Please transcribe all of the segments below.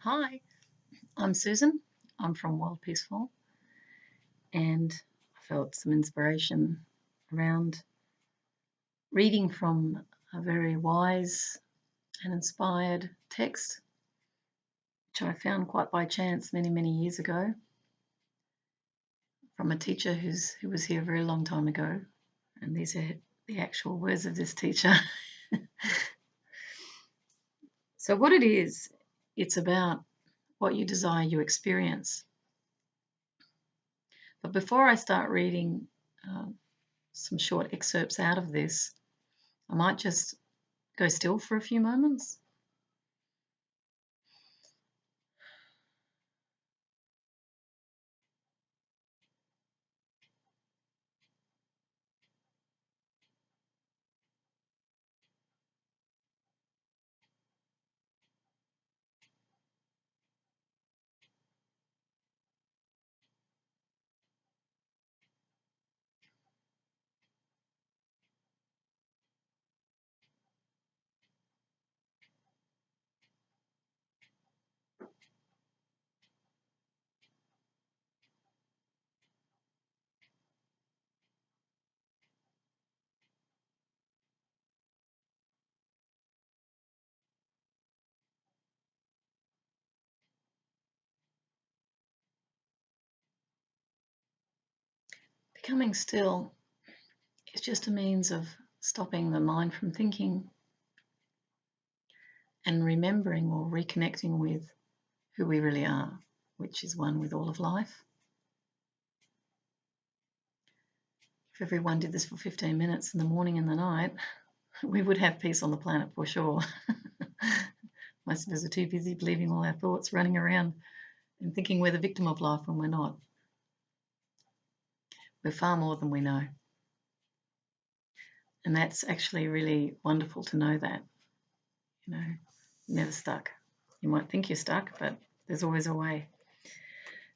Hi, I'm Susan. I'm from Worldpeacefull, and I felt some inspiration around reading from a very wise and inspired text, which I found quite by chance many years ago from a teacher who was here a very long time ago. And these are the actual words of this teacher. So what it is, it's about what you desire you experience. But before I start reading some short excerpts out of this, I might just go still for a few moments. Becoming still is just a means of stopping the mind from thinking and remembering or reconnecting with who we really are, which is one with all of life. If everyone did this for 15 minutes in the morning and the night, we would have peace on the planet for sure. Most of us are too busy believing all our thoughts, running around and thinking we're the victim of life when we're not. We're far more than we know. And that's actually really wonderful to know that, you know, you're never stuck. You might think you're stuck, but there's always a way.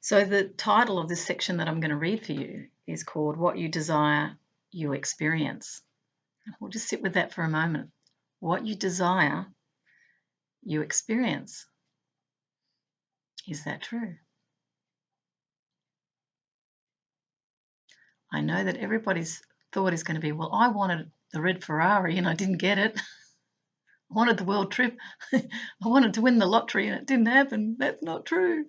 So the title of this section that I'm going to read for you is called What You Desire, You Experience. We'll just sit with that for a moment. What you desire, you experience. Is that true? I know that everybody's thought is going to be, well, I wanted the red Ferrari and I didn't get it. I wanted the world trip. I wanted to win the lottery and it didn't happen. That's not true.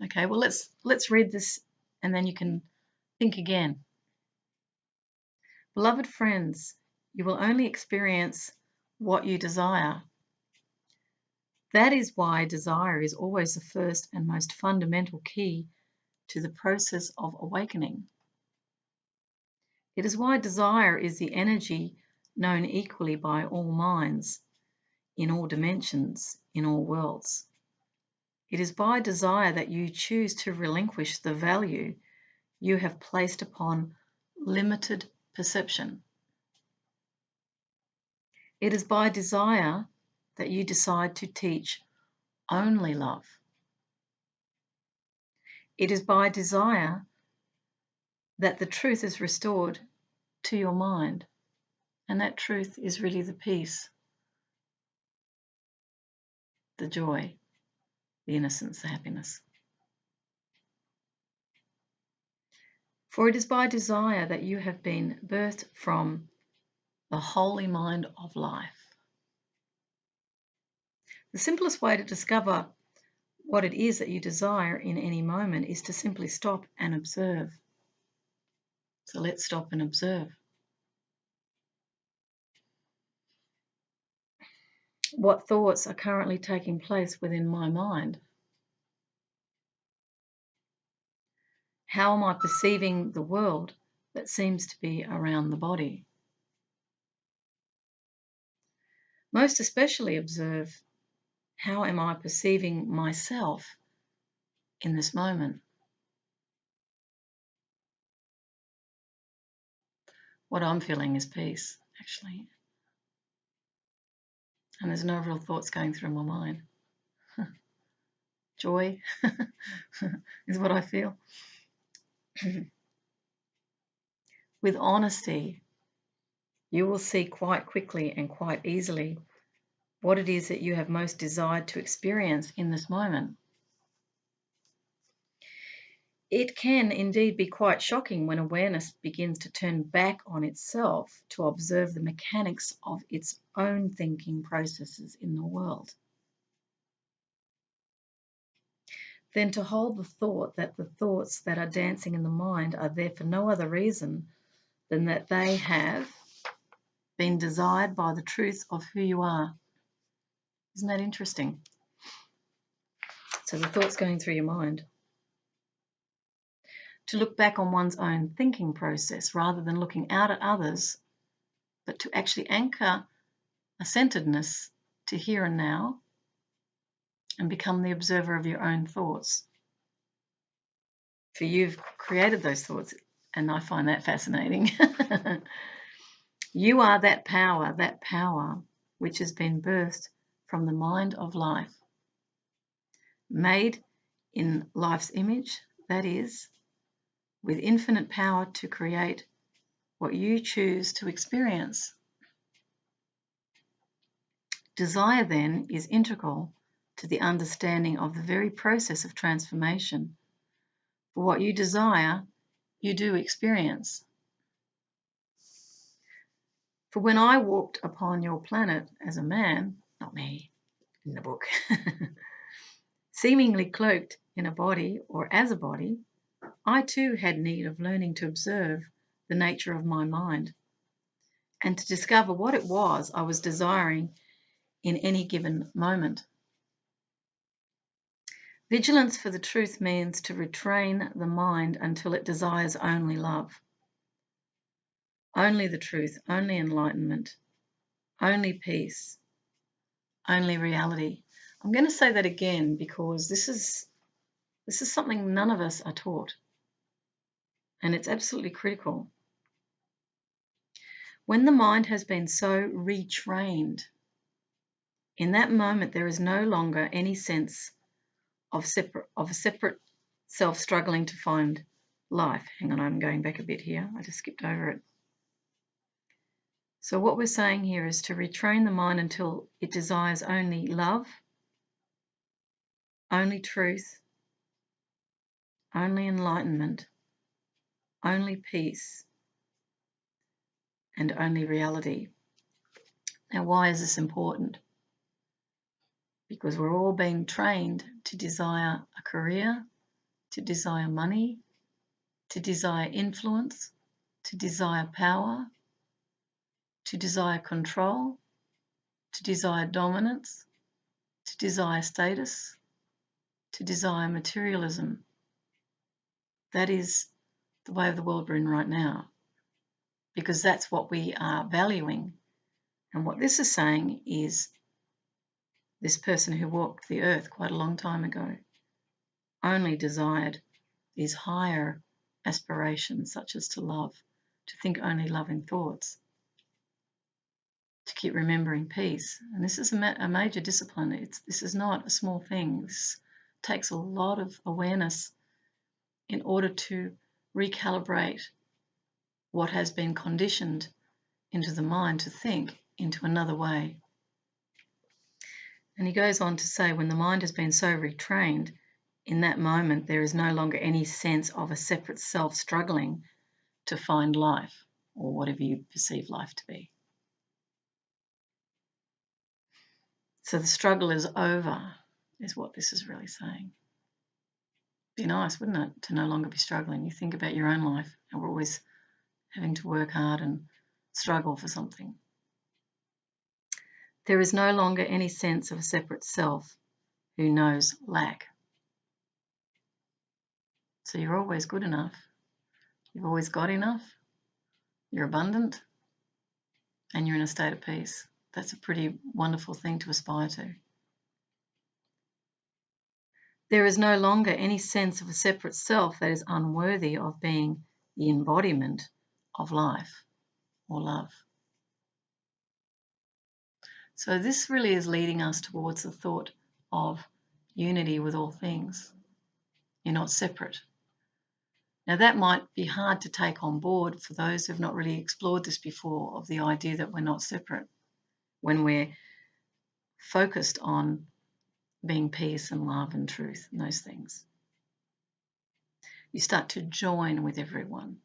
Okay, well, let's read this and then you can think again. Beloved friends, you will only experience what you desire. That is why desire is always the first and most fundamental key to the process of awakening. It is why desire is the energy known equally by all minds, in all dimensions, in all worlds. It is by desire that you choose to relinquish the value you have placed upon limited perception. It is by desire that you decide to teach only love. It is by desire that the truth is restored to your mind, and that truth is really the peace, the joy, the innocence, the happiness. For it is by desire that you have been birthed from the holy mind of life. The simplest way to discover what it is that you desire in any moment is to simply stop and observe. So let's stop and observe. What thoughts are currently taking place within my mind? How am I perceiving the world that seems to be around the body? Most especially observe, how am I perceiving myself in this moment? What I'm feeling is peace, actually. And there's no real thoughts going through my mind. Joy is what I feel. With honesty, you will see quite quickly and quite easily what it is that you have most desired to experience in this moment. It can indeed be quite shocking when awareness begins to turn back on itself to observe the mechanics of its own thinking processes in the world. Then to hold the thought that the thoughts that are dancing in the mind are there for no other reason than that they have been desired by the truth of who you are. Isn't that interesting? So the thoughts going through your mind. To look back on one's own thinking process rather than looking out at others, but to actually anchor a centeredness to here and now and become the observer of your own thoughts. For you've created those thoughts, and I find that fascinating. You are that power which has been birthed from the mind of life, made in life's image, that is, with infinite power to create what you choose to experience. Desire, then, is integral to the understanding of the very process of transformation. For what you desire, you do experience. For when I walked upon your planet as a man, not me, in the book, seemingly cloaked in a body or as a body, I too had need of learning to observe the nature of my mind and to discover what it was I was desiring in any given moment. Vigilance for the truth means to retrain the mind until it desires only love, only the truth, only enlightenment, only peace, only reality. I'm going to say that again because this is something none of us are taught, and it's absolutely critical. When the mind has been so retrained, in that moment there is no longer any sense of a separate self struggling to find life. Hang on, I'm going back a bit here. I just skipped over it. So what we're saying here is to retrain the mind until it desires only love, only truth, only enlightenment, only peace, and only reality. Now, why is this important? Because we're all being trained to desire a career, to desire money, to desire influence, to desire power, to desire control, to desire dominance, to desire status, to desire materialism. That is the way of the world we're in right now, because that's what we are valuing. And what this is saying is this person who walked the earth quite a long time ago only desired these higher aspirations, such as to love, to think only loving thoughts, to keep remembering peace. And this is a major discipline. This is not a small thing. This takes a lot of awareness in order to recalibrate what has been conditioned into the mind to think into another way. And he goes on to say, when the mind has been so retrained, in that moment there is no longer any sense of a separate self struggling to find life, or whatever you perceive life to be. So the struggle is over, is what this is really saying. Be nice, wouldn't it, to no longer be struggling? You think about your own life, and we're always having to work hard and struggle for something. There is no longer any sense of a separate self who knows lack. So you're always good enough. You've always got enough. You're abundant. And you're in a state of peace. That's a pretty wonderful thing to aspire to. There is no longer any sense of a separate self that is unworthy of being the embodiment of life or love. So this really is leading us towards the thought of unity with all things. You're not separate. Now that might be hard to take on board for those who've not really explored this before, of the idea that we're not separate when we're focused on being peace and love and truth and those things. You start to join with everyone.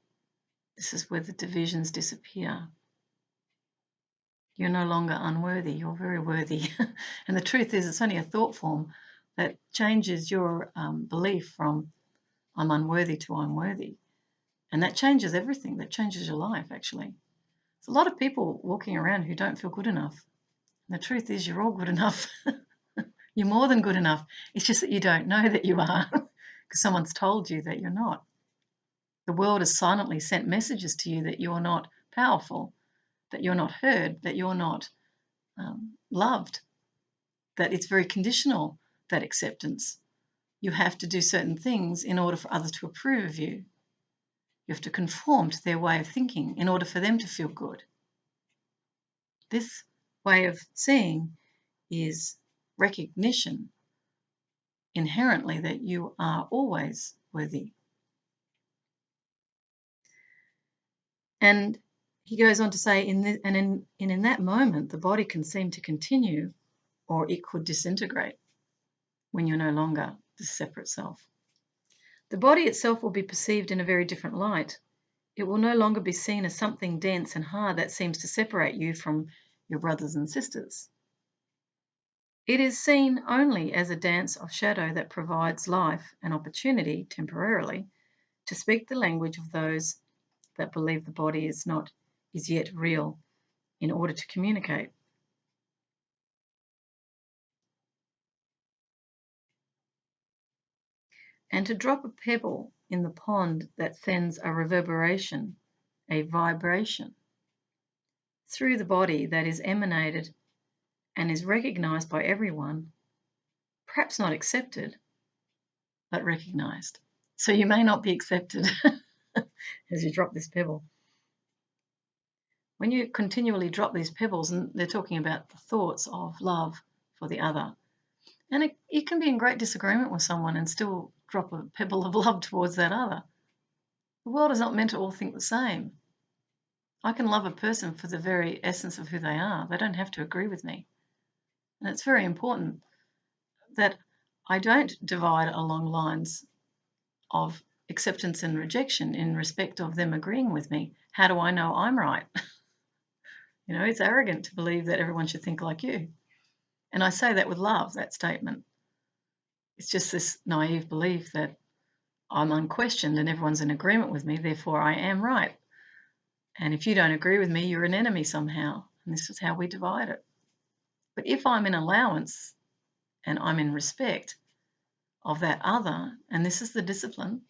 This is where the divisions disappear. You're no longer unworthy, you're very worthy. And the truth is, it's only a thought form that changes your belief from I'm unworthy to I'm worthy. And that changes everything. That changes your life, actually. There's a lot of people walking around who don't feel good enough. And the truth is, you're all good enough. You're more than good enough. It's just that you don't know that you are because someone's told you that you're not. The world has silently sent messages to you that you're not powerful, that you're not heard, that you're not loved, that it's very conditional, that acceptance. You have to do certain things in order for others to approve of you. You have to conform to their way of thinking in order for them to feel good. This way of seeing is recognition inherently that you are always worthy. And he goes on to say, in that moment, the body can seem to continue or it could disintegrate when you're no longer the separate self. The body itself will be perceived in a very different light. It will no longer be seen as something dense and hard that seems to separate you from your brothers and sisters. It is seen only as a dance of shadow that provides life and opportunity, temporarily, to speak the language of those that believe the body is yet real in order to communicate. And to drop a pebble in the pond that sends a reverberation, a vibration, through the body that is emanated and is recognized by everyone, perhaps not accepted, but recognized. So you may not be accepted as you drop this pebble. When you continually drop these pebbles, and they're talking about the thoughts of love for the other, and you can be in great disagreement with someone and still drop a pebble of love towards that other. The world is not meant to all think the same. I can love a person for the very essence of who they are. They don't have to agree with me. And it's very important that I don't divide along lines of acceptance and rejection in respect of them agreeing with me. How do I know I'm right? It's arrogant to believe that everyone should think like you. And I say that with love, that statement. It's just this naive belief that I'm unquestioned and everyone's in agreement with me, therefore I am right. And if you don't agree with me, you're an enemy somehow. And this is how we divide it. But if I'm in allowance and I'm in respect of that other, and this is the discipline,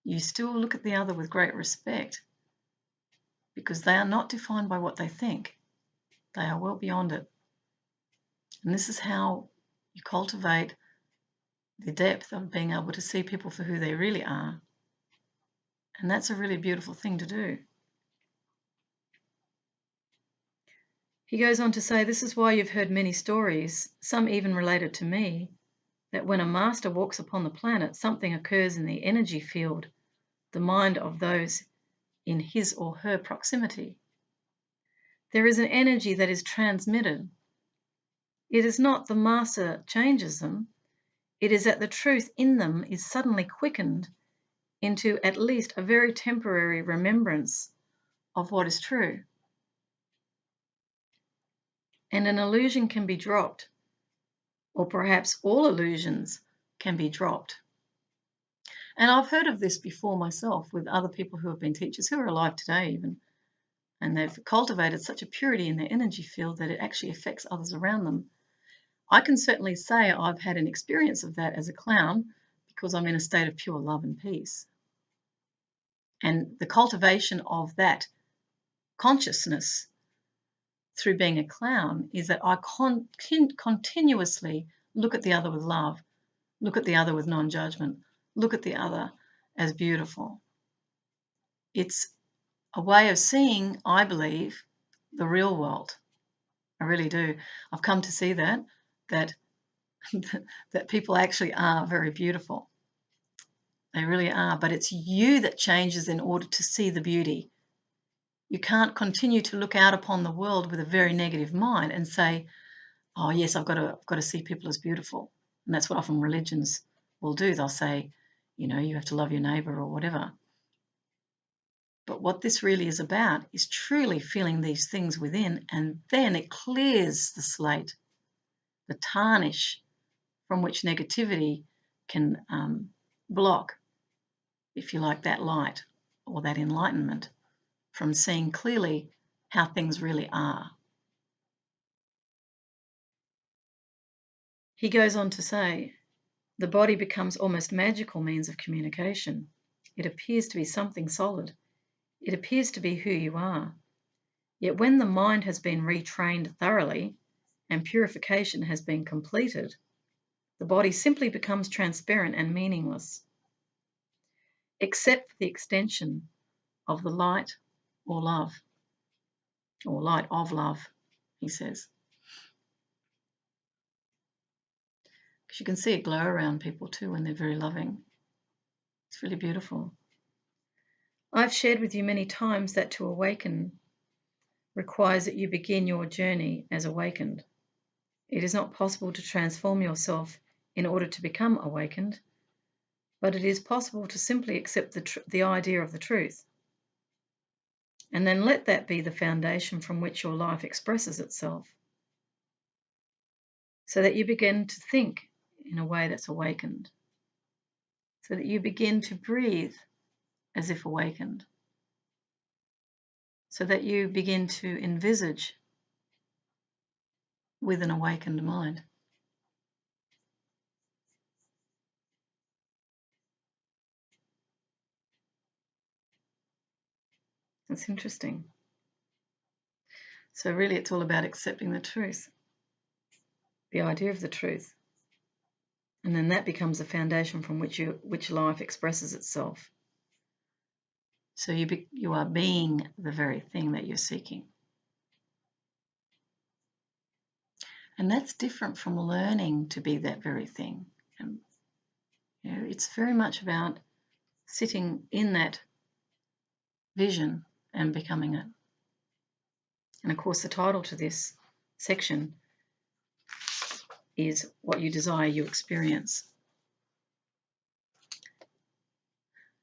you still look at the other with great respect because they are not defined by what they think. They are well beyond it. And this is how you cultivate the depth of being able to see people for who they really are. And that's a really beautiful thing to do. He goes on to say, this is why you've heard many stories, some even related to me, that when a master walks upon the planet, something occurs in the energy field, the mind of those in his or her proximity. There is an energy that is transmitted. It is not the master changes them, it is that the truth in them is suddenly quickened into at least a very temporary remembrance of what is true. And an illusion can be dropped, or perhaps all illusions can be dropped. And I've heard of this before myself with other people who have been teachers who are alive today even, and they've cultivated such a purity in their energy field that it actually affects others around them. I can certainly say I've had an experience of that as a clown because I'm in a state of pure love and peace. And the cultivation of that consciousness through being a clown is that I continuously look at the other with love, look at the other with non-judgment, look at the other as beautiful. It's a way of seeing, I believe, the real world. I really do. I've come to see that people actually are very beautiful. They really are, but it's you that changes in order to see the beauty. You can't continue to look out upon the world with a very negative mind and say, oh yes, I've got to see people as beautiful. And that's what often religions will do. They'll say, you know, you have to love your neighbour or whatever. But what this really is about is truly feeling these things within, and then it clears the slate, the tarnish from which negativity can block, if you like, that light or that enlightenment from seeing clearly how things really are. He goes on to say, the body becomes almost magical means of communication. It appears to be something solid. It appears to be who you are. Yet when the mind has been retrained thoroughly and purification has been completed, the body simply becomes transparent and meaningless, except for the extension of the light or love, or light of love, he says. Because you can see a glow around people too when they're very loving. It's really beautiful. I've shared with you many times that to awaken requires that you begin your journey as awakened. It is not possible to transform yourself in order to become awakened, but it is possible to simply accept the idea of the truth, and then let that be the foundation from which your life expresses itself, so that you begin to think in a way that's awakened, so that you begin to breathe as if awakened, so that you begin to envisage with an awakened mind. It's interesting. So really it's all about accepting the truth, the idea of the truth. And then that becomes the foundation from which life expresses itself. So you are being the very thing that you're seeking. And that's different from learning to be that very thing. And you know, it's very much about sitting in that vision and becoming it. And of course, the title to this section is What You Desire, You Experience.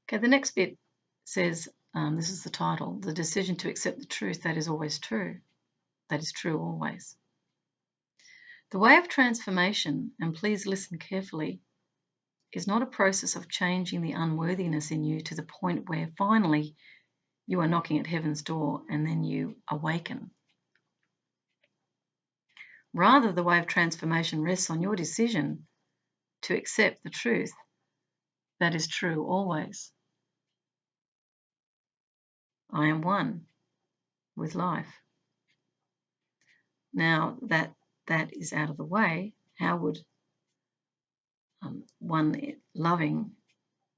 Okay, the next bit says, this is the title, the decision to accept the truth that is always true. That is true always. The way of transformation, and please listen carefully, is not a process of changing the unworthiness in you to the point where finally you are knocking at heaven's door and then you awaken. Rather, the way of transformation rests on your decision to accept the truth that is true always. I am one with life. Now that is out of the way, how would one loving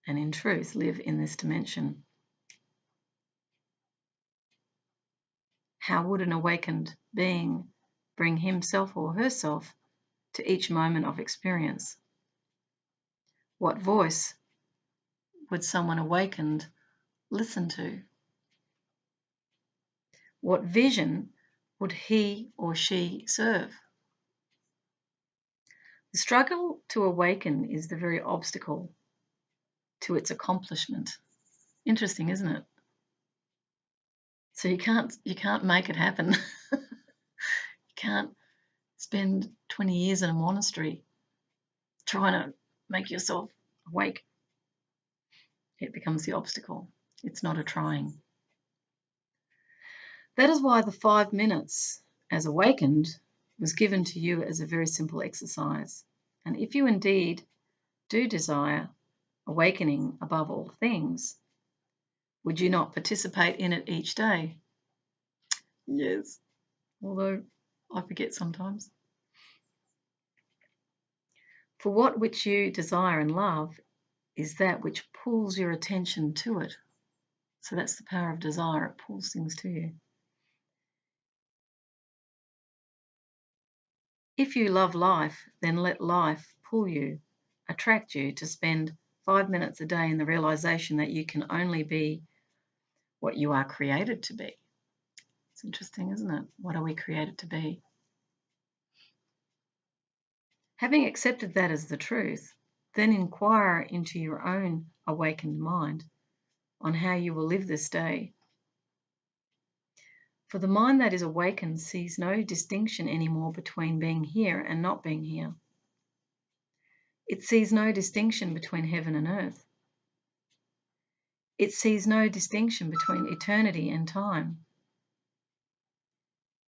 and in truth live in this dimension? How would an awakened being bring himself or herself to each moment of experience? What voice would someone awakened listen to? What vision would he or she serve? The struggle to awaken is the very obstacle to its accomplishment. Interesting, isn't it? So you can't make it happen. You can't spend 20 years in a monastery trying to make yourself awake. It becomes the obstacle. It's not a trying. That is why the 5 minutes as awakened was given to you as a very simple exercise. And if you indeed do desire awakening above all things, would you not participate in it each day? Yes, although I forget sometimes. For what which you desire and love is that which pulls your attention to it. So that's the power of desire. It pulls things to you. If you love life, then let life pull you, attract you to spend 5 minutes a day in the realization that you can only be what you are created to be. It's interesting, isn't it? What are we created to be? Having accepted that as the truth, then inquire into your own awakened mind on how you will live this day. For the mind that is awakened sees no distinction anymore between being here and not being here. It sees no distinction between heaven and earth. It sees no distinction between eternity and time.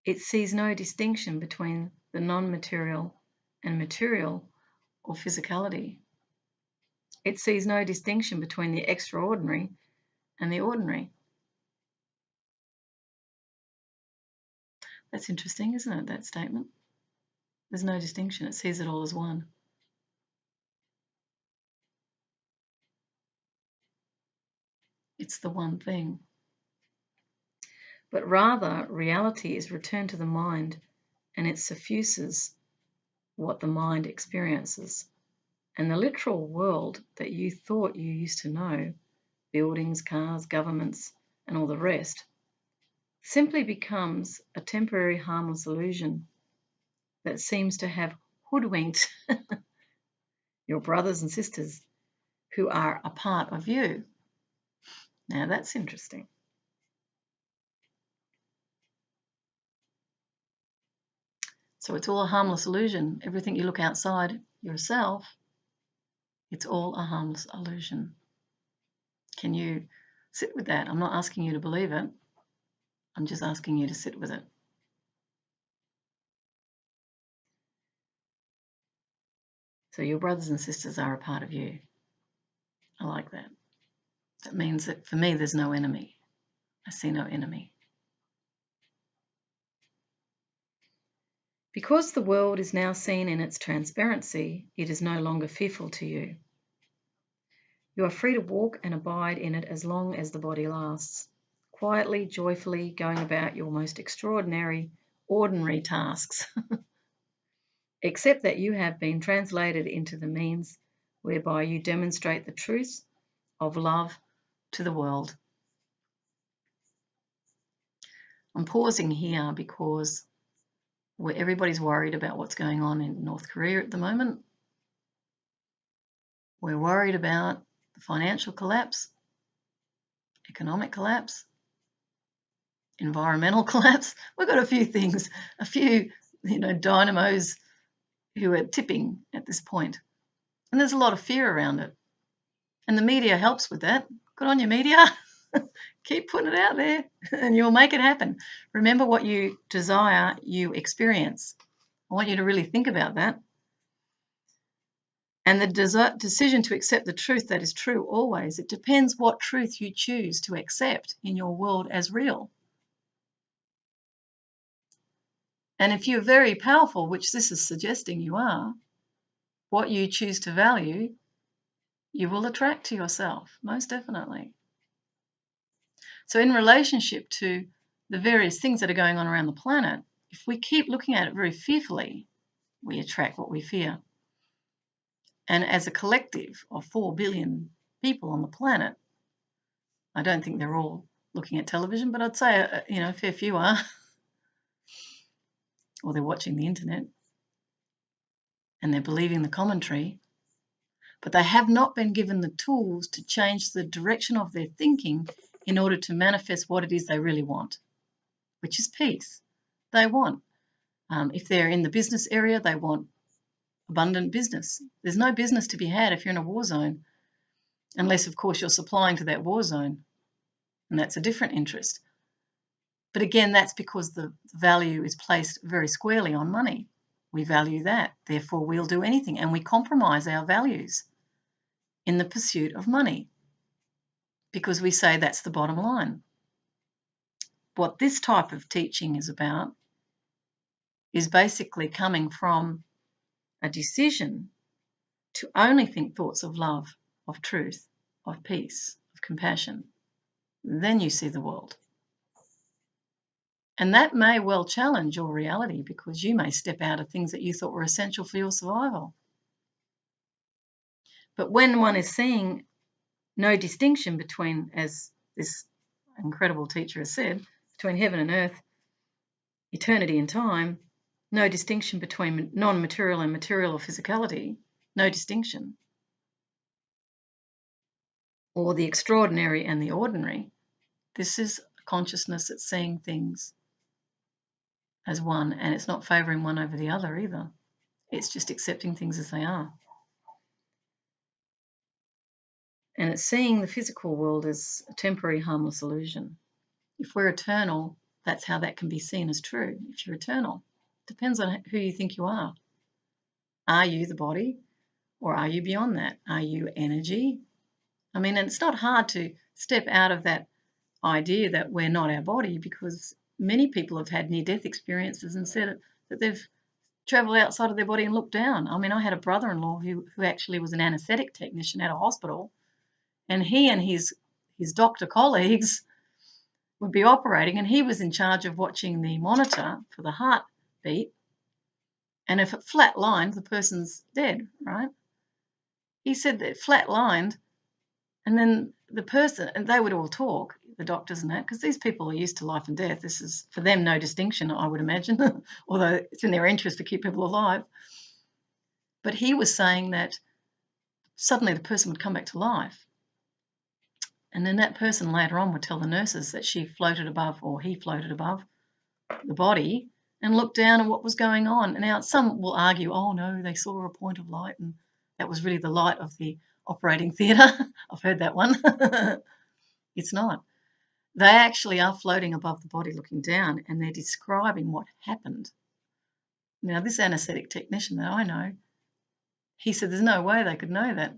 It sees no distinction between the non-material and material or physicality. It sees no distinction between the extraordinary and the ordinary. That's interesting, isn't it, that statement? There's no distinction. It sees it all as one. It's the one thing. But rather, reality is returned to the mind, and it suffuses what the mind experiences. And the literal world that you thought you used to know, buildings, cars, governments, and all the rest, simply becomes a temporary harmless illusion that seems to have hoodwinked your brothers and sisters who are a part of you. Now that's interesting. So it's all a harmless illusion. Everything you look outside yourself, it's all a harmless illusion. Can you sit with that? I'm not asking you to believe it. I'm just asking you to sit with it. So your brothers and sisters are a part of you. I like that. That means that for me, there's no enemy. I see no enemy. Because the world is now seen in its transparency, it is no longer fearful to you. You are free to walk and abide in it as long as the body lasts, quietly, joyfully going about your most extraordinary, ordinary tasks, except that you have been translated into the means whereby you demonstrate the truth of love to the world. I'm pausing here because everybody's worried about what's going on in North Korea at the moment. We're worried about the financial collapse, economic collapse, environmental collapse. We've got a few things, a few, dynamos who are tipping at this point. And there's a lot of fear around it. And the media helps with that. Good on you, media. Keep putting it out there and you'll make it happen. Remember, what you desire, you experience. I want you to really think about that. And the decision to accept the truth that is true always, it depends what truth you choose to accept in your world as real. And if you're very powerful, which this is suggesting you are, what you choose to value, you will attract to yourself, most definitely. So in relationship to the various things that are going on around the planet, if we keep looking at it very fearfully, we attract what we fear. And as a collective of 4 billion people on the planet, I don't think they're all looking at television, but I'd say, a fair few are. Or they're watching the internet and they're believing the commentary, but they have not been given the tools to change the direction of their thinking in order to manifest what it is they really want, which is peace. They want, if they're in the business area, they want abundant business. There's no business to be had if you're in a war zone, unless, of course, you're supplying to that war zone, and that's a different interest. But again, that's because the value is placed very squarely on money. We value that, therefore we'll do anything, and we compromise our values in the pursuit of money because we say that's the bottom line. What this type of teaching is about is basically coming from a decision to only think thoughts of love, of truth, of peace, of compassion. Then you see the world. And that may well challenge your reality because you may step out of things that you thought were essential for your survival. But when one is seeing no distinction between, as this incredible teacher has said, between heaven and earth, eternity and time, No distinction between non-material and material or physicality. No distinction. Or the extraordinary and the ordinary. This is consciousness that's seeing things as one, and it's not favouring one over the other either. It's just accepting things as they are. And it's seeing the physical world as a temporary, harmless illusion. If we're eternal, that's how that can be seen as true. If you're eternal, depends on who you think you are. Are you the body, or are you beyond that? Are you energy? I mean, and it's not hard to step out of that idea that we're not our body, because many people have had near-death experiences and said that they've travelled outside of their body and looked down. I mean, I had a brother-in-law who actually was an anaesthetic technician at a hospital, and he and his doctor colleagues would be operating, and he was in charge of watching the monitor for the heartbeat, and if it flatlined, the person's dead, right? He said that it flatlined, and then the person, and they would all talk, the doctors and that, because these people are used to life and death. This is, for them, no distinction, I would imagine, although it's in their interest to keep people alive. But he was saying that suddenly the person would come back to life. And then that person later on would tell the nurses that she floated above, or he floated above the body and looked down at what was going on. Now, some will argue, oh no, they saw a point of light and that was really the light of the operating theatre. I've heard that one. It's not. They actually are floating above the body looking down, and they're describing what happened. Now, this anaesthetic technician that I know, he said there's no way they could know that.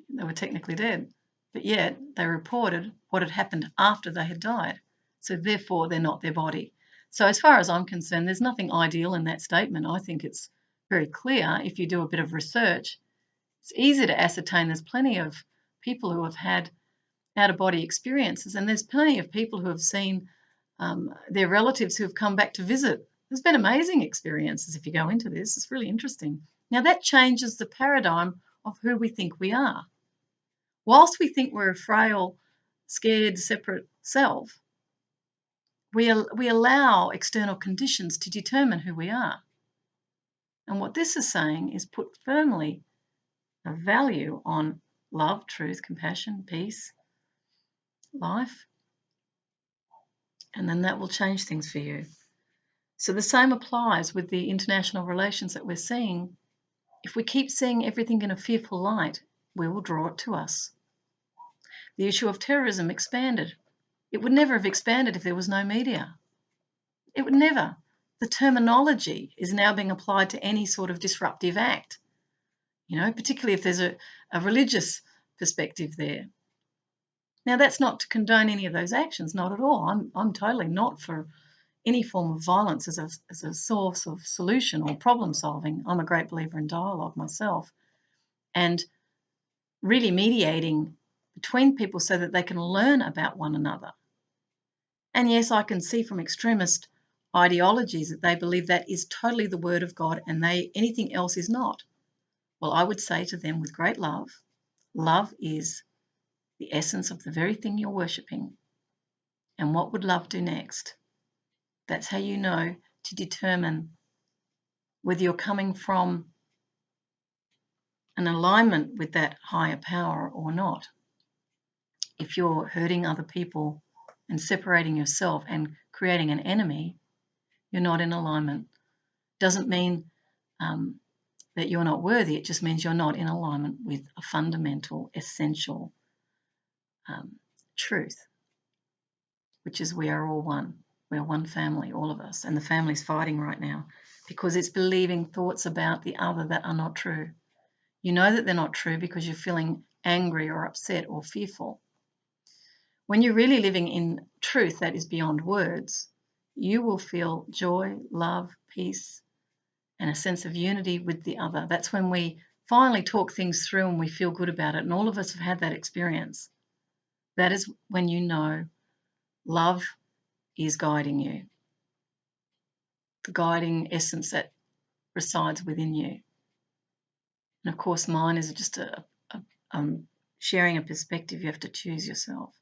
They were technically dead. But yet they reported what had happened after they had died. So therefore, they're not their body. So as far as I'm concerned, there's nothing ideal in that statement. I think it's very clear if you do a bit of research. It's easy to ascertain. There's plenty of people who have had out-of-body experiences, and there's plenty of people who have seen their relatives who have come back to visit. There's been amazing experiences if you go into this. It's really interesting. Now, that changes the paradigm of who we think we are. Whilst we think we're a frail, scared, separate self, we allow external conditions to determine who we are. And what this is saying is put firmly a value on love, truth, compassion, peace, life, and then that will change things for you. So the same applies with the international relations that we're seeing. If we keep seeing everything in a fearful light, we will draw it to us. The issue of terrorism expanded. It would never have expanded if there was no media. It would never. The terminology is now being applied to any sort of disruptive act, particularly if there's a religious perspective there. Now, that's not to condone any of those actions, not at all. I'm totally not for any form of violence as a source of solution or problem solving. I'm a great believer in dialogue myself, and really mediating between people so that they can learn about one another. And yes, I can see from extremist ideologies that they believe that is totally the word of God and anything else is not. Well, I would say to them with great love, love is the essence of the very thing you're worshipping. And what would love do next? That's how you know to determine whether you're coming from an alignment with that higher power or not. If you're hurting other people and separating yourself and creating an enemy, you're not in alignment. Doesn't mean that you're not worthy. It just means you're not in alignment with a fundamental, essential truth, which is we are all one. We're one family, all of us, and the family's fighting right now because it's believing thoughts about the other that are not true. You know that they're not true because you're feeling angry or upset or fearful. When you're really living in truth that is beyond words, you will feel joy, love, peace, and a sense of unity with the other. That's when we finally talk things through and we feel good about it. And all of us have had that experience. That is when you know love is guiding you, the guiding essence that resides within you. And of course, mine is just sharing a perspective. You have to choose yourself.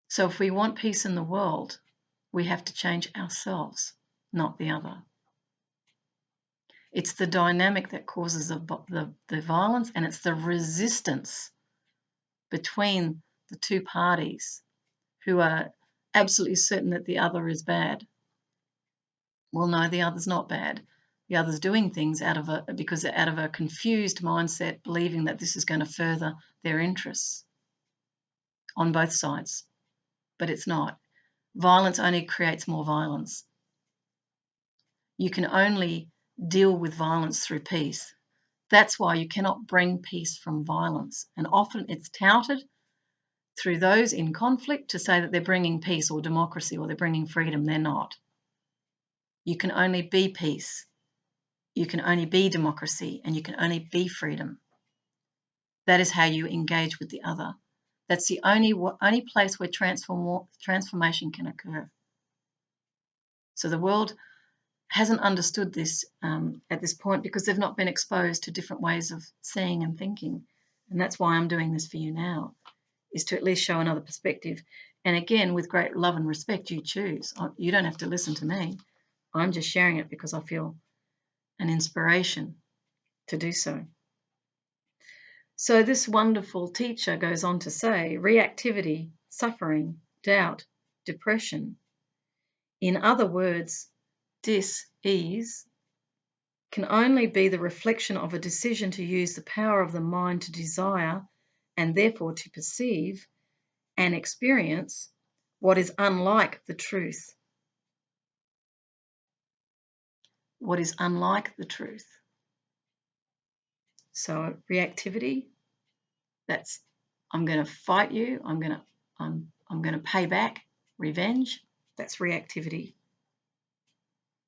So if we want peace in the world, We have to change ourselves, not the other. It's the dynamic that causes the violence, and it's the resistance between the two parties who are absolutely certain that the other is bad. Well, no, the other's not bad. The other's doing things out of a confused mindset, believing that this is going to further their interests on both sides. But it's not. Violence only creates more violence. You can only deal with violence through peace. That's why you cannot bring peace from violence. And often it's touted through those in conflict to say that they're bringing peace or democracy or they're bringing freedom. They're not. You can only be peace. You can only be democracy, and you can only be freedom. That is how you engage with the other. That's the only place where transformation can occur. So the world hasn't understood this at this point because they've not been exposed to different ways of seeing and thinking. And that's why I'm doing this for you now, is to at least show another perspective. And again, with great love and respect, you choose. You don't have to listen to me. I'm just sharing it because I feel an inspiration to do so. So this wonderful teacher goes on to say, reactivity, suffering, doubt, depression. In other words, dis-ease can only be the reflection of a decision to use the power of the mind to desire and therefore to perceive and experience what is unlike the truth. What is unlike the truth. So reactivity, that's I'm going to fight you, I'm going to pay back, revenge, that's reactivity.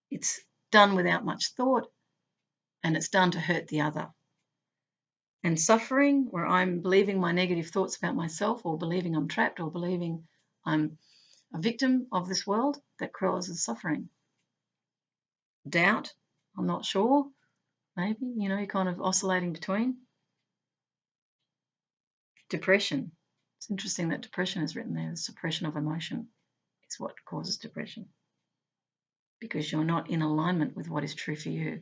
It's done without much thought, and it's done to hurt the other. And suffering, where I'm believing my negative thoughts about myself, or believing I'm trapped, or believing I'm a victim of this world, that causes suffering. Doubt, I'm not sure, maybe, you're kind of oscillating between. Depression. It's interesting that depression is written there. The suppression of emotion is what causes depression, because you're not in alignment with what is true for you.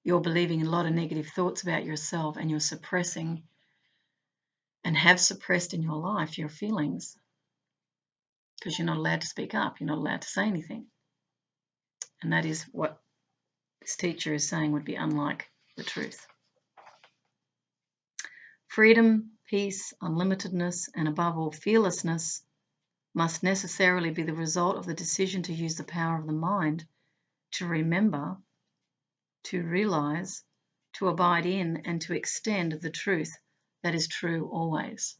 You're believing a lot of negative thoughts about yourself, and you're suppressing and have suppressed in your life your feelings because you're not allowed to speak up. You're not allowed to say anything. And that is what this teacher is saying would be unlike the truth. Freedom, peace, unlimitedness, and above all, fearlessness must necessarily be the result of the decision to use the power of the mind to remember, to realize, to abide in, and to extend the truth that is true always.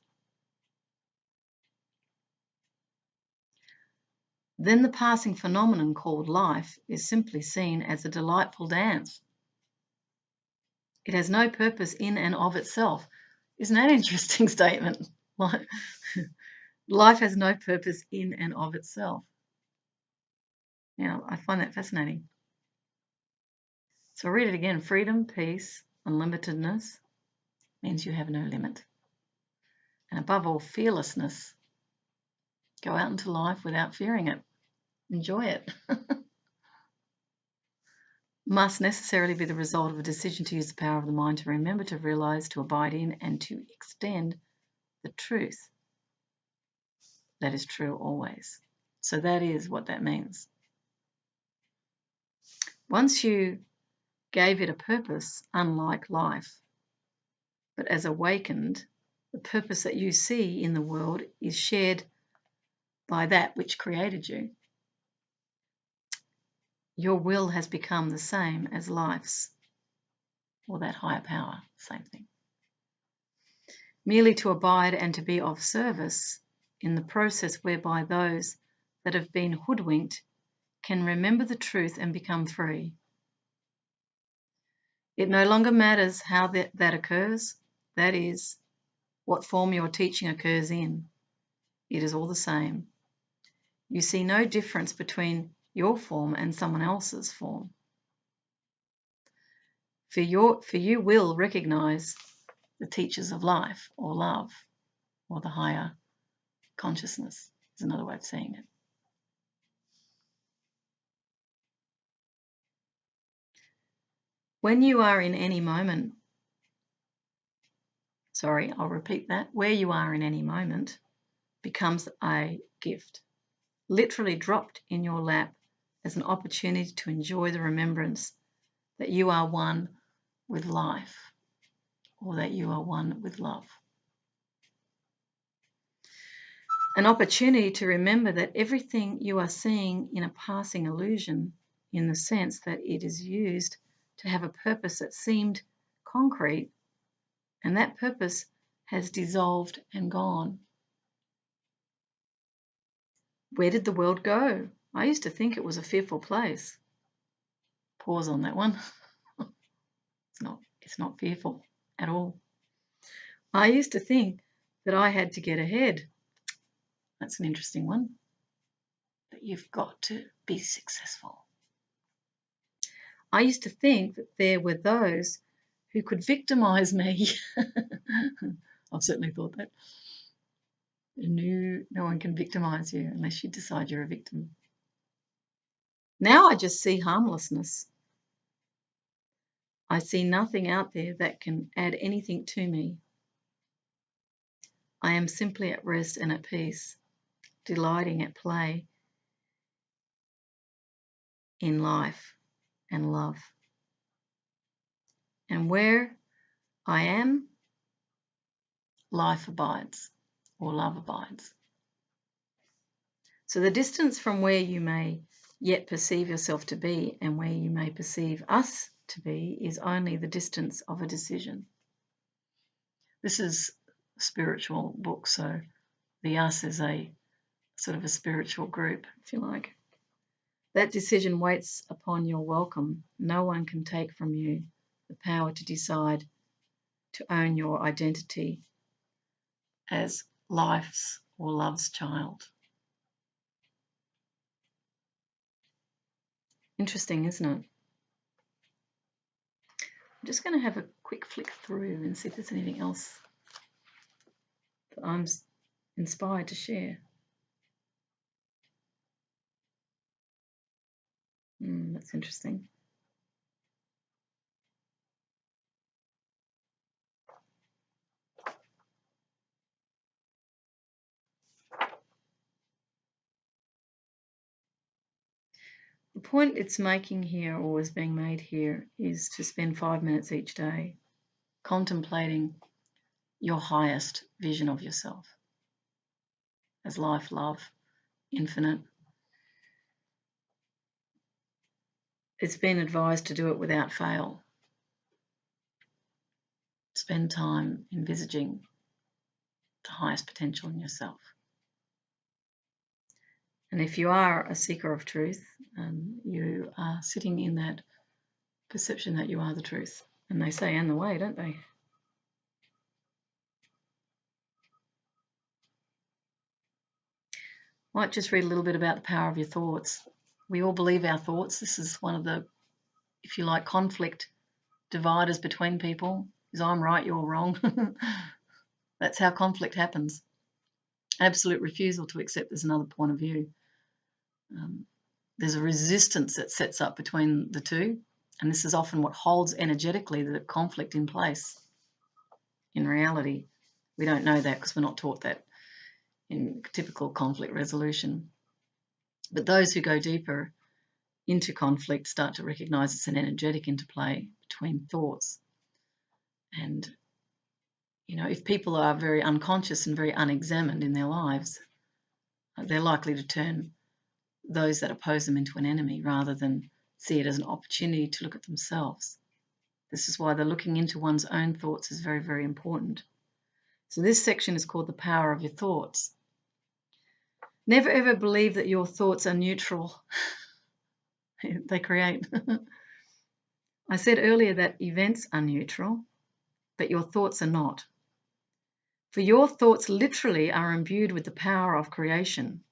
Then the passing phenomenon called life is simply seen as a delightful dance. It has no purpose in and of itself. Isn't that an interesting statement? Life has no purpose in and of itself. I find that fascinating. So I'll read it again. Freedom, peace, unlimitedness means you have no limit. And above all, fearlessness. Go out into life without fearing it. Enjoy it. Must necessarily be the result of a decision to use the power of the mind to remember, to realize, to abide in, and to extend the truth that is true always. So that is what that means. Once you gave it a purpose, unlike life, but as awakened, the purpose that you see in the world is shared by that which created you. Your will has become the same as life's, or that higher power, same thing. Merely to abide and to be of service in the process whereby those that have been hoodwinked can remember the truth and become free. It no longer matters how that occurs, that is, what form your teaching occurs in. It is all the same. You see no difference between your form and someone else's form. For you will recognize the teachers of life or love or the higher consciousness is another way of saying it. When you are in any moment, sorry, I'll repeat that, where you are in any moment becomes a gift, literally dropped in your lap as an opportunity to enjoy the remembrance that you are one with life, or that you are one with love. An opportunity to remember that everything you are seeing in a passing illusion, in the sense that it is used to have a purpose that seemed concrete, and that purpose has dissolved and gone. Where did the world go? I used to think it was a fearful place. Pause on that one. It's not fearful at all. I used to think that I had to get ahead. That's an interesting one. That you've got to be successful. I used to think that there were those who could victimize me. I've certainly thought that. No one can victimize you unless you decide you're a victim. Now I just see harmlessness. I see nothing out there that can add anything to me. I am simply at rest and at peace, delighting at play in life and love. And where I am, life abides, or love abides. So the distance from where you may yet perceive yourself to be and where you may perceive us to be is only the distance of a decision. This is a spiritual book, so the us is a sort of a spiritual group, if you like. That decision waits upon your welcome. No one can take from you the power to decide to own your identity as life's or love's child. Interesting, isn't it? I'm just going to have a quick flick through and see if there's anything else that I'm inspired to share. That's interesting. The point it's making here, or is being made here, is to spend 5 minutes each day contemplating your highest vision of yourself as life, love, infinite. It's been advised to do it without fail. Spend time envisaging the highest potential in yourself. And if you are a seeker of truth, you are sitting in that perception that you are the truth. And they say, and the way, don't they? Might just read a little bit about the power of your thoughts. We all believe our thoughts. This is one of the, if you like, conflict dividers between people, is I'm right, you're wrong. That's how conflict happens. Absolute refusal to accept there's another point of view. There's a resistance that sets up between the two, and this is often what holds energetically the conflict in place. In reality, we don't know that because we're not taught that in typical conflict resolution. But those who go deeper into conflict start to recognize it's an energetic interplay between thoughts. And, you know, if people are very unconscious and very unexamined in their lives, they're likely to turn those that oppose them into an enemy rather than see it as an opportunity to look at themselves. This is why the looking into one's own thoughts is very, very important. So this section is called the power of your thoughts. Never ever believe that your thoughts are neutral. They create. I said earlier that events are neutral, but your thoughts are not. For your thoughts literally are imbued with the power of creation.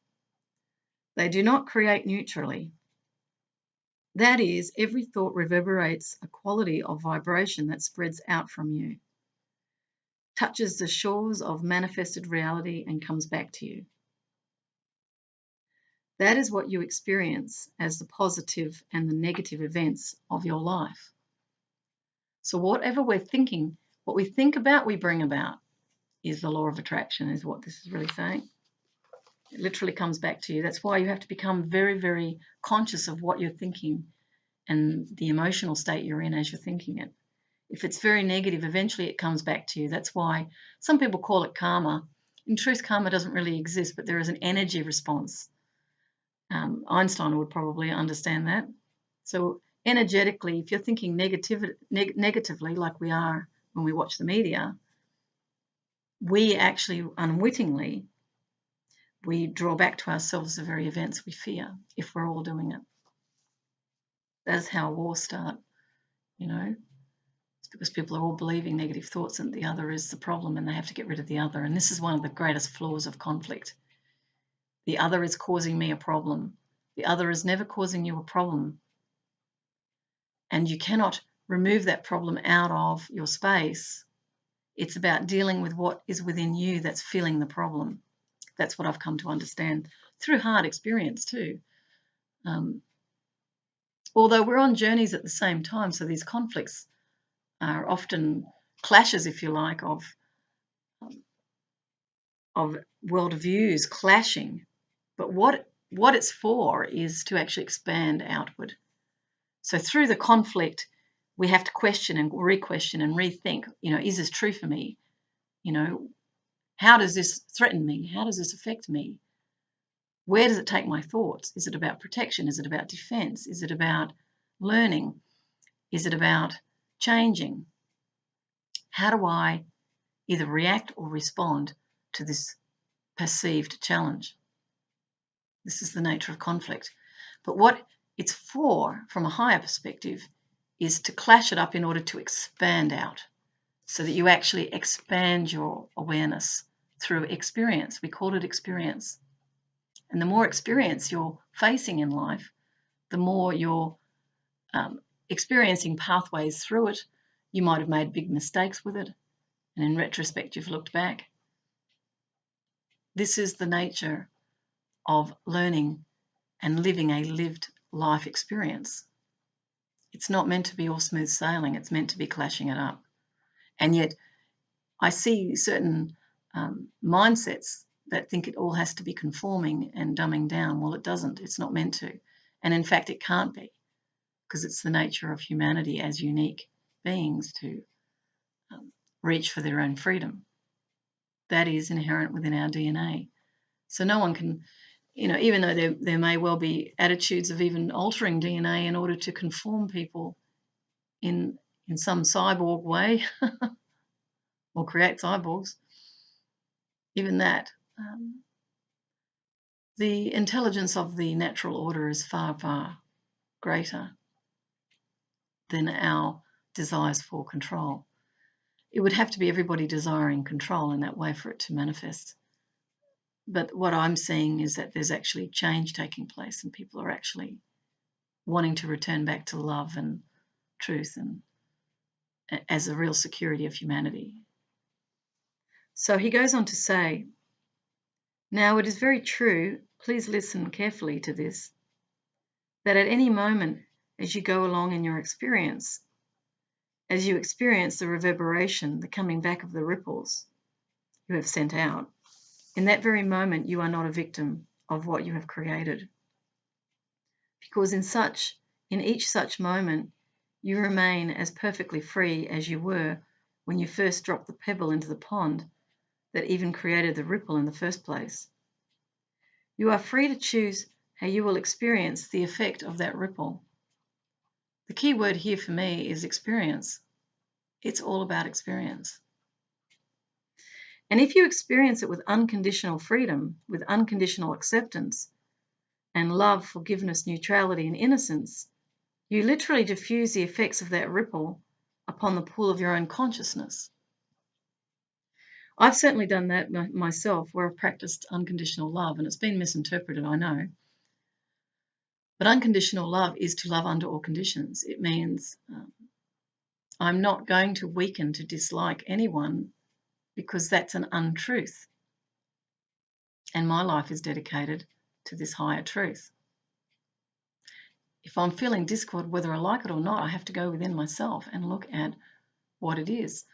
They do not create neutrally. That is, every thought reverberates a quality of vibration that spreads out from you, touches the shores of manifested reality and comes back to you. That is what you experience as the positive and the negative events of your life. So whatever we're thinking, what we think about, we bring about, is the law of attraction, is what this is really saying. It literally comes back to you. That's why you have to become very, very conscious of what you're thinking and the emotional state you're in as you're thinking it. If it's very negative, eventually it comes back to you. That's why some people call it karma. In truth, karma doesn't really exist, but there is an energy response. Einstein would probably understand that. So energetically, if you're thinking negatively, like we are when we watch the media, we actually unwittingly, we draw back to ourselves the very events we fear if we're all doing it. That's how wars start, you know. It's because people are all believing negative thoughts and the other is the problem and they have to get rid of the other. And this is one of the greatest flaws of conflict. The other is causing me a problem. The other is never causing you a problem. And you cannot remove that problem out of your space. It's about dealing with what is within you that's feeling the problem. That's what I've come to understand through hard experience too. Although we're on journeys at the same time, so these conflicts are often clashes, if you like, of worldviews clashing. But what it's for is to actually expand outward. So through the conflict, we have to question and re-question and rethink, you know, is this true for me? You know, how does this threaten me? How does this affect me? Where does it take my thoughts? Is it about protection? Is it about defense? Is it about learning? Is it about changing? How do I either react or respond to this perceived challenge? This is the nature of conflict. But what it's for, from a higher perspective, is to clash it up in order to expand out so that you actually expand your awareness through experience. We call it experience. And the more experience you're facing in life, the more you're experiencing pathways through it. You might have made big mistakes with it, and in retrospect, you've looked back. This is the nature of learning and living a lived life experience. It's not meant to be all smooth sailing. It's meant to be clashing it up. And yet I see certain mindsets that think it all has to be conforming and dumbing down. Well, it doesn't. It's not meant to. And in fact, it can't be, because it's the nature of humanity as unique beings to reach for their own freedom. That is inherent within our DNA. So no one can, you know, even though there may well be attitudes of even altering DNA in order to conform people in some cyborg way or create cyborgs, even that, the intelligence of the natural order is far, far greater than our desires for control. It would have to be everybody desiring control in that way for it to manifest. But what I'm seeing is that there's actually change taking place and people are actually wanting to return back to love and truth and as a real security of humanity. So he goes on to say, now it is very true, please listen carefully to this, that at any moment as you go along in your experience, as you experience the reverberation, the coming back of the ripples you have sent out, in that very moment you are not a victim of what you have created. Because in each such moment, you remain as perfectly free as you were when you first dropped the pebble into the pond that even created the ripple in the first place. You are free to choose how you will experience the effect of that ripple. The key word here for me is experience. It's all about experience. And if you experience it with unconditional freedom, with unconditional acceptance, and love, forgiveness, neutrality, and innocence, you literally diffuse the effects of that ripple upon the pool of your own consciousness. I've certainly done that myself, where I've practiced unconditional love, and it's been misinterpreted, I know. But unconditional love is to love under all conditions. It means I'm not going to weaken to dislike anyone because that's an untruth. And my life is dedicated to this higher truth. If I'm feeling discord, whether I like it or not, I have to go within myself and look at what it is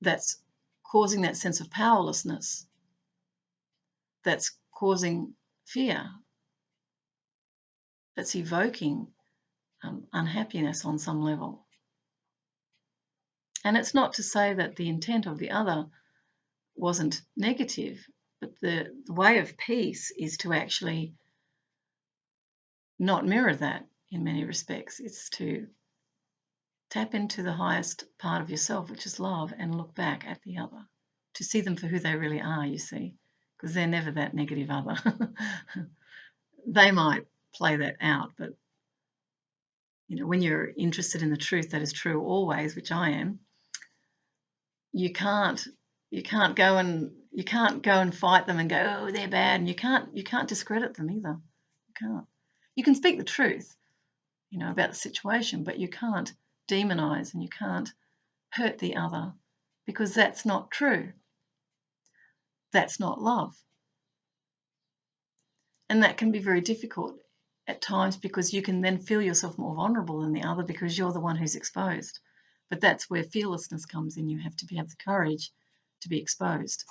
that's causing that sense of powerlessness, that's causing fear, that's evoking unhappiness on some level. And it's not to say that the intent of the other wasn't negative, but the way of peace is to actually not mirror that in many respects. It's to tap into the highest part of yourself, which is love, and look back at the other, to see them for who they really are, you see, because they're never that negative other. They might play that out, but when you're interested in the truth that is true always, which I am, you can't go and fight them and go, oh, they're bad, and you can't discredit them either. You can't. You can speak the truth, about the situation, but you can't demonize and you can't hurt the other, because that's not true. That's not love. And that can be very difficult at times, because you can then feel yourself more vulnerable than the other because you're the one who's exposed. But that's where fearlessness comes in. You have to have the courage to be exposed.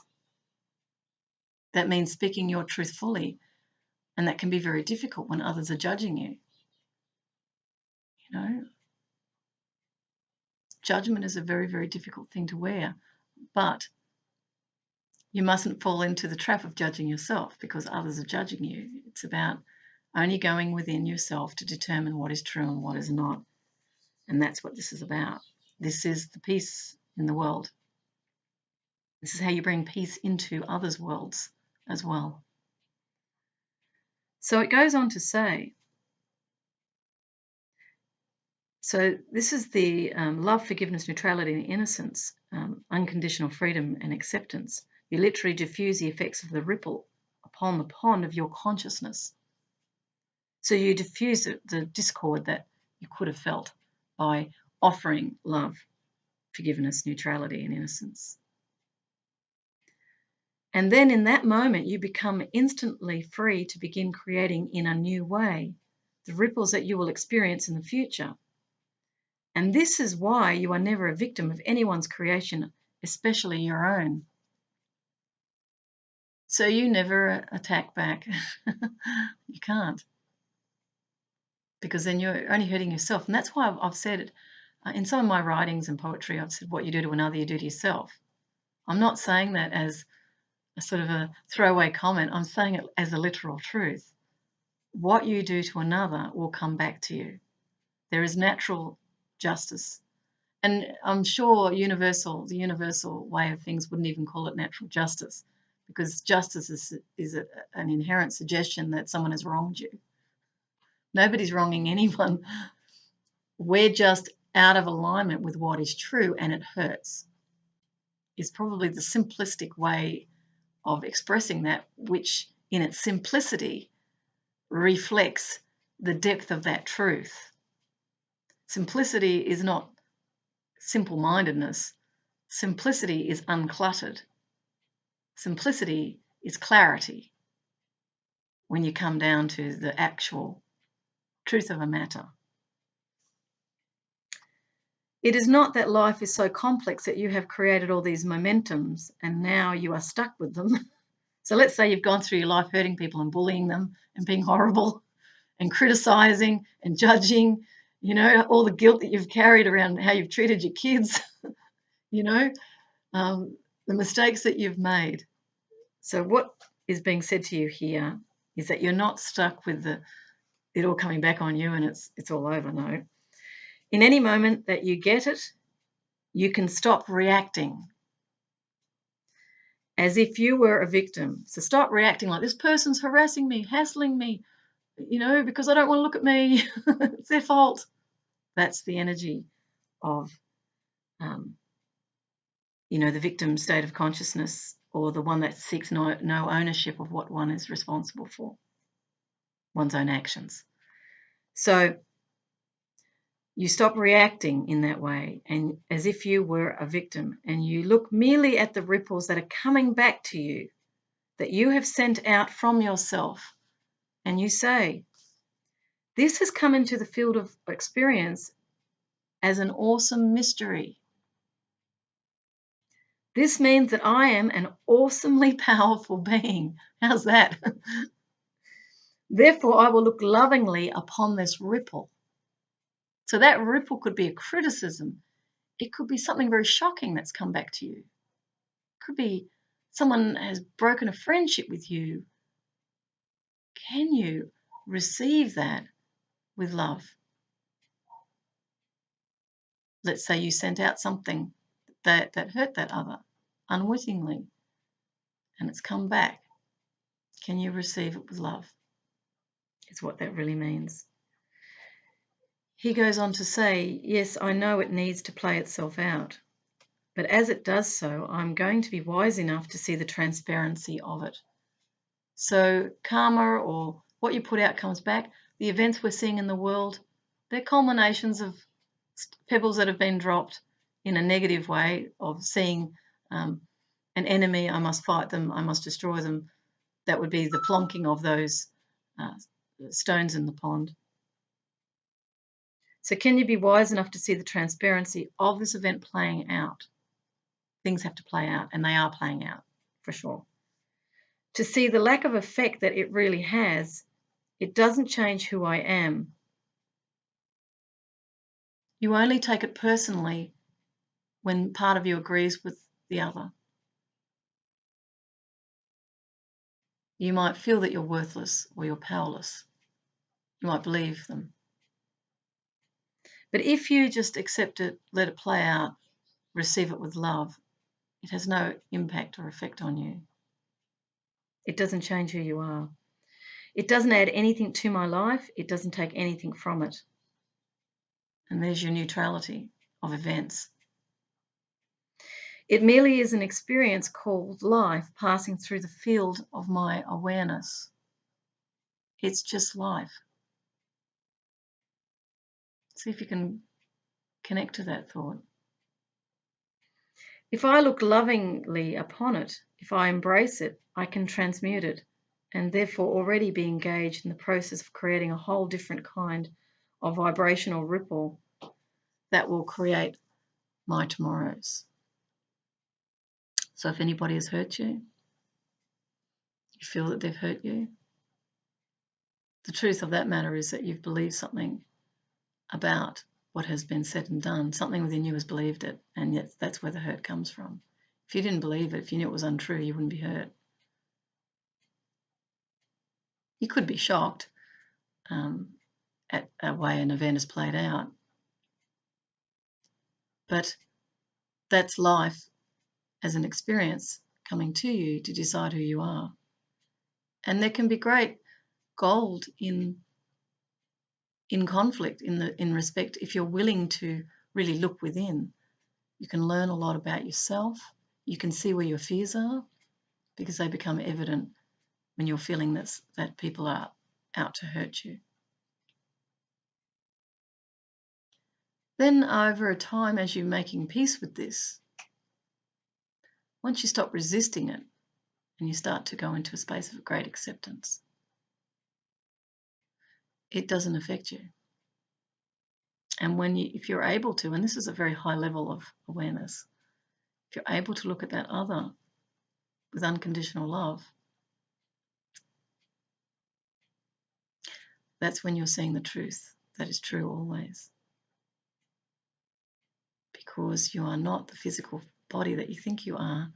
That means speaking your truth fully, and that can be very difficult when others are judging you. Judgment is a very, very difficult thing to wear, but you mustn't fall into the trap of judging yourself because others are judging you. It's about only going within yourself to determine what is true and what is not. And that's what this is about. This is the peace in the world. This is how you bring peace into others' worlds as well. So it goes on to say, so this is the love, forgiveness, neutrality, and innocence, unconditional freedom and acceptance. You literally diffuse the effects of the ripple upon the pond of your consciousness. So you diffuse the discord that you could have felt by offering love, forgiveness, neutrality, and innocence. And then in that moment, you become instantly free to begin creating in a new way the ripples that you will experience in the future. And this is why you are never a victim of anyone's creation, especially your own. So you never attack back. You can't. Because then you're only hurting yourself. And that's why I've said in some of my writings and poetry, I've said what you do to another, you do to yourself. I'm not saying that as a sort of a throwaway comment. I'm saying it as a literal truth. What you do to another will come back to you. There is natural justice. And I'm sure the universal way of things wouldn't even call it natural justice, because justice is an inherent suggestion that someone has wronged you. Nobody's wronging anyone. We're just out of alignment with what is true, and it hurts. Is probably the simplistic way of expressing that, which in its simplicity reflects the depth of that truth. Simplicity is not simple-mindedness. Simplicity is uncluttered. Simplicity is clarity when you come down to the actual truth of a matter. It is not that life is so complex that you have created all these momentums and now you are stuck with them. So let's say you've gone through your life hurting people and bullying them and being horrible and criticizing and judging, all the guilt that you've carried around how you've treated your kids, the mistakes that you've made. So what is being said to you here is that you're not stuck with it all coming back on you and it's all over. No. In any moment that you get it, you can stop reacting as if you were a victim. So stop reacting like this person's harassing me, hassling me, because I don't want to look at me. It's their fault. That's the energy of, the victim state of consciousness, or the one that seeks no ownership of what one is responsible for, one's own actions. So you stop reacting in that way, and as if you were a victim, and you look merely at the ripples that are coming back to you, that you have sent out from yourself, and you say, this has come into the field of experience as an awesome mystery. This means that I am an awesomely powerful being. How's that? Therefore, I will look lovingly upon this ripple. So that ripple could be a criticism. It could be something very shocking that's come back to you. It could be someone has broken a friendship with you. Can you receive that with love? Let's say you sent out something that hurt that other unwittingly, and it's come back. Can you receive it with love? Is what that really means. He goes on to say, yes, I know it needs to play itself out, but as it does so, I'm going to be wise enough to see the transparency of it. So karma, or what you put out, comes back. The events we're seeing in the world, they're culminations of pebbles that have been dropped in a negative way, of seeing an enemy, I must fight them, I must destroy them. That would be the plonking of those stones in the pond. So can you be wise enough to see the transparency of this event playing out? Things have to play out, and they are playing out for sure. To see the lack of effect that it really has. It doesn't change who I am. You only take it personally when part of you agrees with the other. You might feel that you're worthless or you're powerless. You might believe them. But if you just accept it, let it play out, receive it with love, it has no impact or effect on you. It doesn't change who you are. It doesn't add anything to my life. It doesn't take anything from it. And there's your neutrality of events. It merely is an experience called life passing through the field of my awareness. It's just life. See if you can connect to that thought. If I look lovingly upon it, if I embrace it, I can transmute it, and therefore already be engaged in the process of creating a whole different kind of vibrational ripple that will create my tomorrows. So if anybody has hurt you, you feel that they've hurt you, the truth of that matter is that you've believed something about what has been said and done. Something within you has believed it, and yet that's where the hurt comes from. If you didn't believe it, if you knew it was untrue, you wouldn't be hurt. You could be shocked at a way an event is played out, but that's life as an experience coming to you to decide who you are. And there can be great gold in conflict, in respect. If you're willing to really look within, you can learn a lot about yourself. You can see where your fears are, because they become evident when you're feeling that people are out to hurt you. Then over a time, as you're making peace with this, once you stop resisting it and you start to go into a space of great acceptance, it doesn't affect you. And if you're able to, and this is a very high level of awareness, if you're able to look at that other with unconditional love, that's when you're seeing the truth that is true always. Because you are not the physical body that you think you are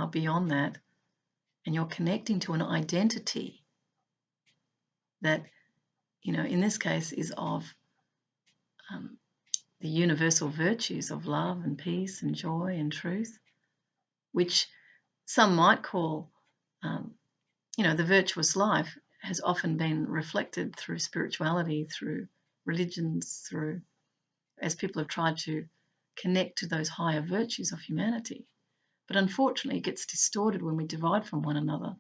beyond that, and you're connecting to an identity that, in this case is of the universal virtues of love and peace and joy and truth, which some might call, the virtuous life has often been reflected through spirituality, through religions, as people have tried to connect to those higher virtues of humanity. But unfortunately, it gets distorted when we divide from one another.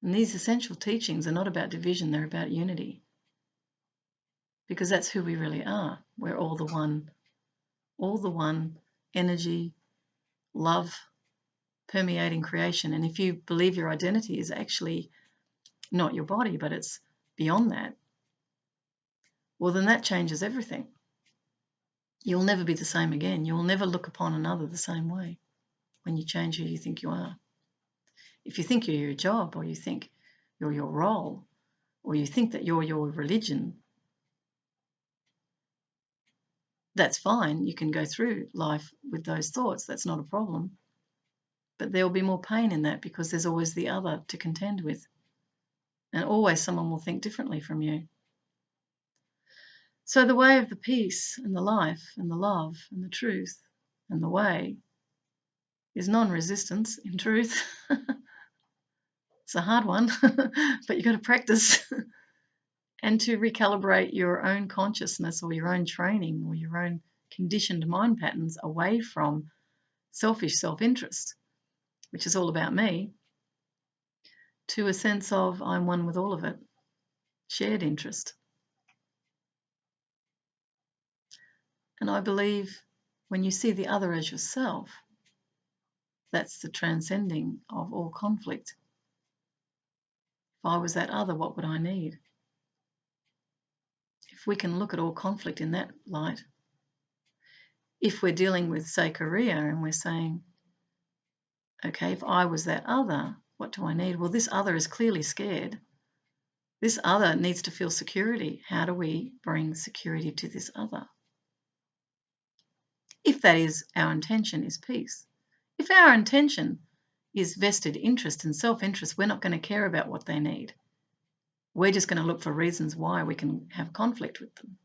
And these essential teachings are not about division, they're about unity. Because that's who we really are. We're all the one energy, love, permeating creation. And if you believe your identity is actually not your body, but it's beyond that, well, then that changes everything. You'll never be the same again. You will never look upon another the same way when you change who you think you are. If you think you're your job, or you think you're your role, or you think that you're your religion, that's fine. You can go through life with those thoughts. That's not a problem. But there will be more pain in that because there's always the other to contend with. And always someone will think differently from you. So the way of the peace and the life and the love and the truth and the way is non-resistance, in truth. It's a hard one, but you've got to practice. And to recalibrate your own consciousness or your own training or your own conditioned mind patterns away from selfish self-interest, which is all about me, to a sense of I'm one with all of it, shared interest. And I believe when you see the other as yourself, that's the transcending of all conflict. If I was that other, what would I need? If we can look at all conflict in that light, if we're dealing with, say, Korea, and we're saying, okay, if I was that other, what do I need? Well, this other is clearly scared. This other needs to feel security. How do we bring security to this other? If that is our intention, is peace. If our intention is vested interest and self-interest, we're not going to care about what they need. We're just going to look for reasons why we can have conflict with them,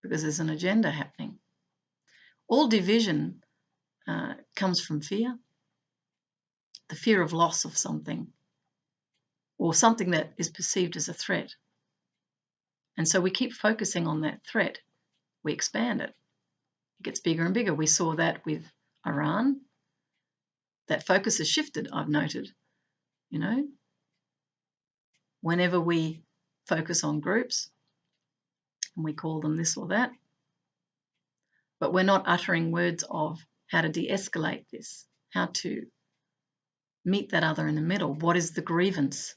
because there's an agenda happening. All division comes from fear, the fear of loss of something, or something that is perceived as a threat. And so we keep focusing on that threat. We expand it. It gets bigger and bigger. We saw that with Iran. That focus has shifted, I've noted. You know, whenever we focus on groups, and we call them this or that, but we're not uttering words of how to de-escalate this, how to meet that other in the middle. What is the grievance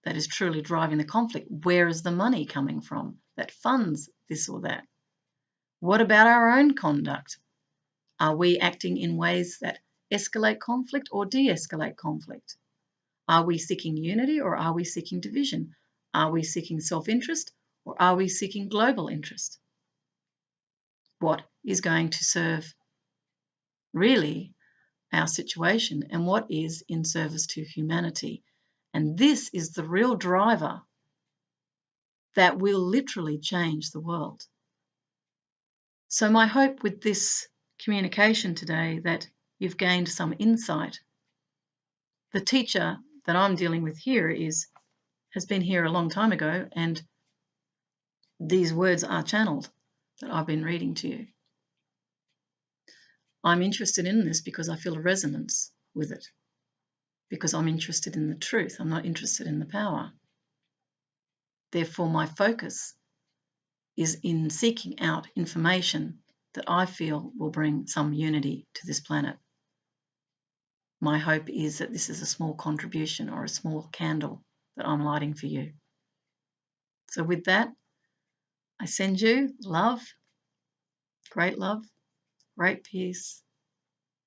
that is truly driving the conflict? Where is the money coming from that funds this or that? What about our own conduct? Are we acting in ways that escalate conflict or de-escalate conflict? Are we seeking unity or are we seeking division? Are we seeking self-interest or are we seeking global interest? What is going to serve really our situation and what is in service to humanity? And this is the real driver that will literally change the world. So my hope with this communication today that you've gained some insight. The teacher that I'm dealing with here has been here a long time ago, and these words are channeled that I've been reading to you. I'm interested in this because I feel a resonance with it, because I'm interested in the truth. I'm not interested in the power. Therefore, my focus is in seeking out information that I feel will bring some unity to this planet. My hope is that this is a small contribution or a small candle that I'm lighting for you. So with that, I send you love, great peace,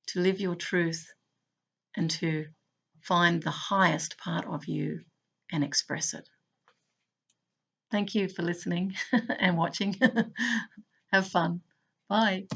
to live your truth and to find the highest part of you and express it. Thank you for listening and watching. Have fun. Bye.